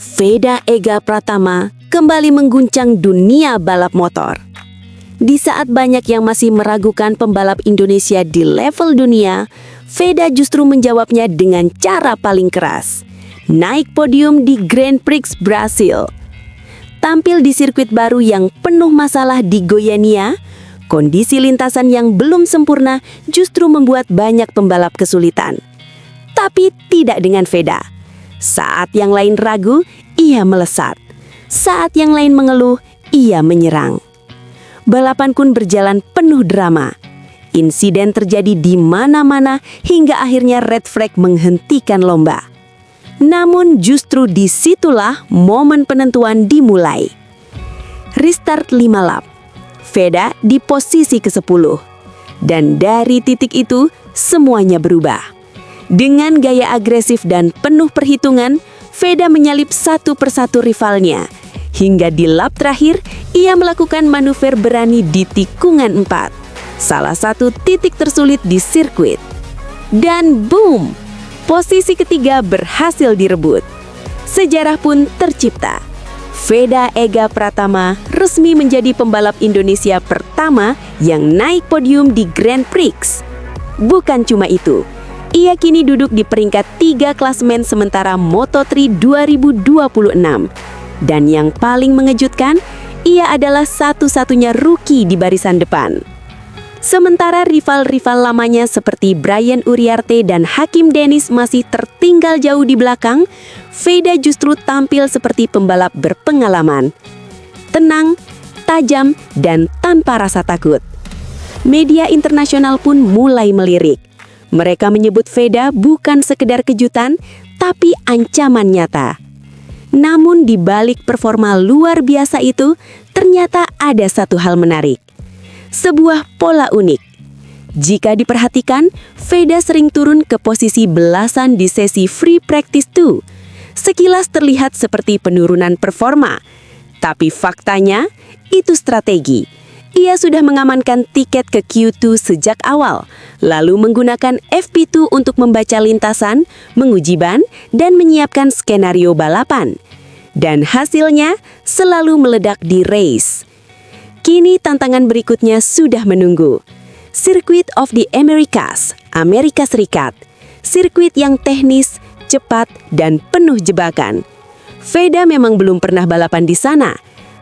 Veda Ega Pratama kembali mengguncang dunia balap motor. Di saat banyak yang masih meragukan pembalap Indonesia di level dunia, Veda justru menjawabnya dengan cara paling keras. Naik podium di Grand Prix Brasil. Tampil di sirkuit baru yang penuh masalah di Goiânia, kondisi lintasan yang belum sempurna justru membuat banyak pembalap kesulitan. Tapi tidak dengan Veda. Saat yang lain ragu, ia melesat. Saat yang lain mengeluh, ia menyerang. Balapan pun berjalan penuh drama. Insiden terjadi di mana-mana hingga akhirnya red flag menghentikan lomba. Namun justru disitulah momen penentuan dimulai. Restart 5 lap. Veda di posisi ke-10. Dan dari titik itu, semuanya berubah. Dengan gaya agresif dan penuh perhitungan, Veda menyalip satu persatu rivalnya. Hingga di lap terakhir, ia melakukan manuver berani di tikungan 4. Salah satu titik tersulit di sirkuit. Dan boom! Posisi ketiga berhasil direbut. Sejarah pun tercipta. Veda Ega Pratama resmi menjadi pembalap Indonesia pertama yang naik podium di Grand Prix. Bukan cuma itu, ia kini duduk di peringkat 3 klasemen sementara Moto3 2026. Dan yang paling mengejutkan, ia adalah satu-satunya rookie di barisan depan. Sementara rival-rival lamanya seperti Brian Uriarte dan Hakim Dennis masih tertinggal jauh di belakang, Veda justru tampil seperti pembalap berpengalaman. Tenang, tajam, dan tanpa rasa takut. Media internasional pun mulai melirik. Mereka menyebut Veda bukan sekedar kejutan, tapi ancaman nyata. Namun di balik performa luar biasa itu, ternyata ada satu hal menarik. Sebuah pola unik. Jika diperhatikan, Veda sering turun ke posisi belasan di sesi free practice 2. Sekilas terlihat seperti penurunan performa. Tapi faktanya, itu strategi. Ia sudah mengamankan tiket ke Q2 sejak awal, lalu menggunakan FP2 untuk membaca lintasan, menguji ban, dan menyiapkan skenario balapan. Dan hasilnya selalu meledak di race. Kini tantangan berikutnya sudah menunggu. Circuit of the Americas, Amerika Serikat. Sirkuit yang teknis, cepat, dan penuh jebakan. Veda memang belum pernah balapan di sana.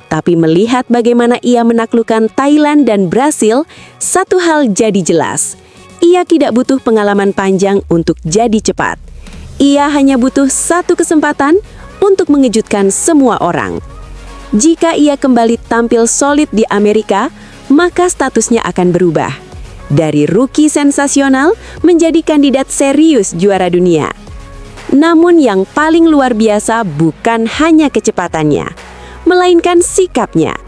Tapi melihat bagaimana ia menaklukkan Thailand dan Brasil, satu hal jadi jelas. Ia tidak butuh pengalaman panjang untuk jadi cepat. Ia hanya butuh satu kesempatan untuk mengejutkan semua orang. Jika ia kembali tampil solid di Amerika, maka statusnya akan berubah. Dari rookie sensasional menjadi kandidat serius juara dunia. Namun yang paling luar biasa bukan hanya kecepatannya, melainkan sikapnya.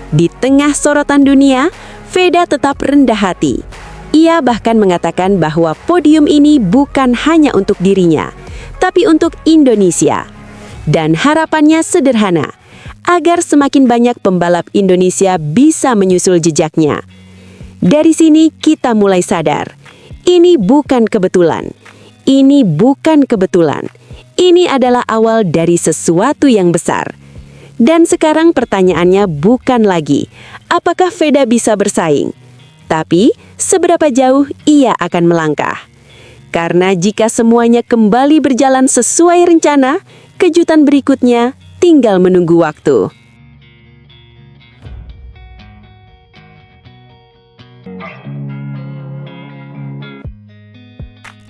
Di tengah sorotan dunia, Veda tetap rendah hati. Ia bahkan mengatakan bahwa podium ini bukan hanya untuk dirinya, tapi untuk Indonesia. Dan harapannya sederhana, agar semakin banyak pembalap Indonesia bisa menyusul jejaknya. Dari sini kita mulai sadar, ini bukan kebetulan. Ini bukan kebetulan. Ini adalah awal dari sesuatu yang besar. Dan sekarang pertanyaannya bukan lagi, apakah Veda bisa bersaing? Tapi, seberapa jauh ia akan melangkah? Karena jika semuanya kembali berjalan sesuai rencana, kejutan berikutnya tinggal menunggu waktu.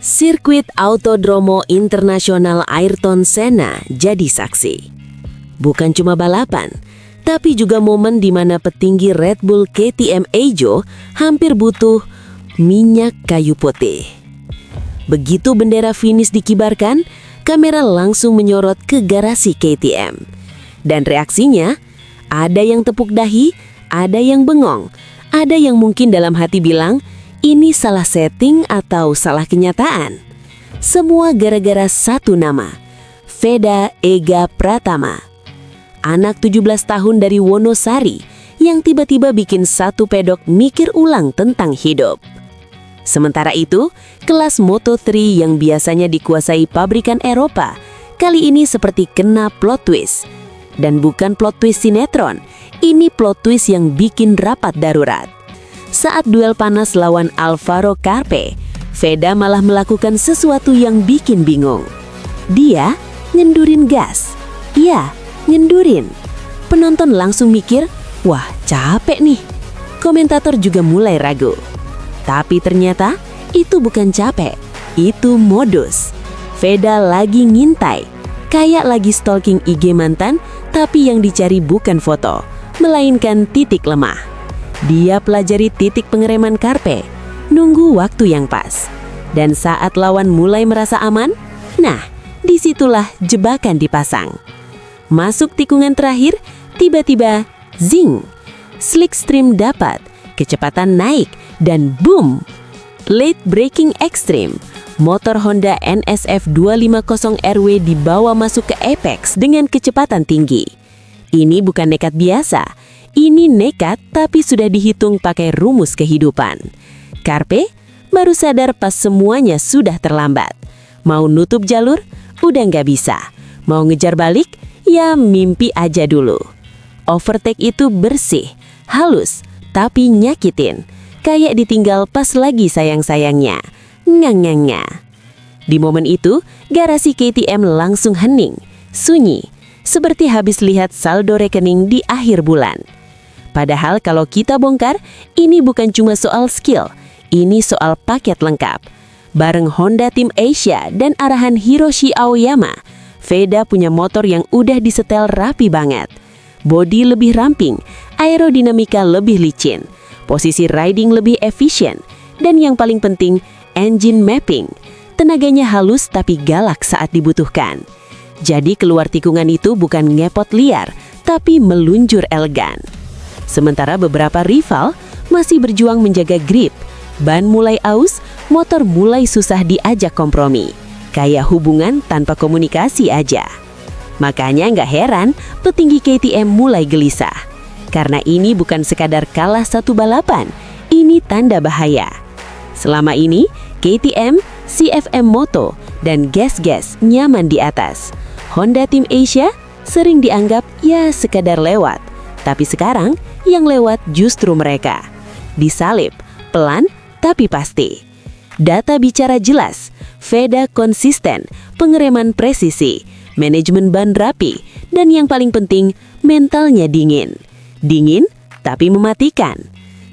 Sirkuit Autodromo Internasional Ayrton Senna jadi saksi. Bukan cuma balapan, tapi juga momen di mana petinggi Red Bull KTM Ejo hampir butuh minyak kayu putih. Begitu bendera finish dikibarkan, kamera langsung menyorot ke garasi KTM. Dan reaksinya, ada yang tepuk dahi, ada yang bengong, ada yang mungkin dalam hati bilang, ini salah setting atau salah kenyataan. Semua gara-gara satu nama, Veda Ega Pratama. Anak 17 tahun dari Wonosari yang tiba-tiba bikin satu pedok mikir ulang tentang hidup. Sementara itu, kelas Moto3 yang biasanya dikuasai pabrikan Eropa, kali ini seperti kena plot twist. Dan bukan plot twist sinetron, ini plot twist yang bikin rapat darurat. Saat duel panas lawan Alvaro Carpe, Veda malah melakukan sesuatu yang bikin bingung. Dia ngendurin gas. Iya, ngendurin. Penonton langsung mikir, wah capek nih. Komentator juga mulai ragu. Tapi ternyata itu bukan capek, itu modus. Veda lagi ngintai, kayak lagi stalking IG mantan, tapi yang dicari bukan foto, melainkan titik lemah. Dia pelajari titik pengereman Carpe, nunggu waktu yang pas. Dan saat lawan mulai merasa aman, nah, disitulah jebakan dipasang. Masuk tikungan terakhir, tiba-tiba, zing! Slickstream dapat, kecepatan naik, dan boom! Late braking ekstrim. Motor Honda NSF 250RW dibawa masuk ke apex dengan kecepatan tinggi. Ini bukan nekat biasa, ini nekat tapi sudah dihitung pakai rumus kehidupan. Carpe baru sadar pas semuanya sudah terlambat. Mau nutup jalur, udah nggak bisa. Mau ngejar balik, ya mimpi aja dulu. Overtake itu bersih, halus, tapi nyakitin. Kayak ditinggal pas lagi sayang-sayangnya. Ngang-ngangnya. Di momen itu, garasi KTM langsung hening, sunyi, seperti habis lihat saldo rekening di akhir bulan. Padahal kalau kita bongkar, ini bukan cuma soal skill, ini soal paket lengkap. Bareng Honda Team Asia dan arahan Hiroshi Aoyama, Veda punya motor yang udah disetel rapi banget. Bodi lebih ramping, aerodinamika lebih licin, posisi riding lebih efisien, dan yang paling penting, engine mapping. Tenaganya halus tapi galak saat dibutuhkan. Jadi keluar tikungan itu bukan ngepot liar, tapi meluncur elegan. Sementara beberapa rival masih berjuang menjaga grip. Ban mulai aus, motor mulai susah diajak kompromi. Kayak hubungan tanpa komunikasi aja. Makanya nggak heran petinggi KTM mulai gelisah. Karena ini bukan sekadar kalah satu balapan, ini tanda bahaya. Selama ini, KTM, CFM Moto, dan Gas-Gas nyaman di atas. Honda Team Asia sering dianggap ya sekadar lewat. Tapi sekarang, yang lewat justru mereka. Disalip, pelan tapi pasti. Data bicara jelas, Veda konsisten, pengereman presisi, manajemen ban rapi, dan yang paling penting, mentalnya dingin. Dingin tapi mematikan.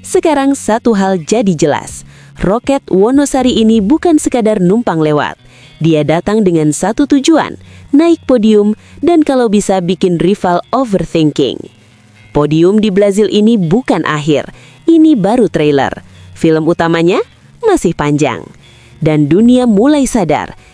Sekarang satu hal jadi jelas. Roket Wonosari ini bukan sekadar numpang lewat. Dia datang dengan satu tujuan, naik podium dan kalau bisa bikin rival overthinking. Podium di Brazil ini bukan akhir, ini baru trailer. Film utamanya masih panjang. Dan dunia mulai sadar,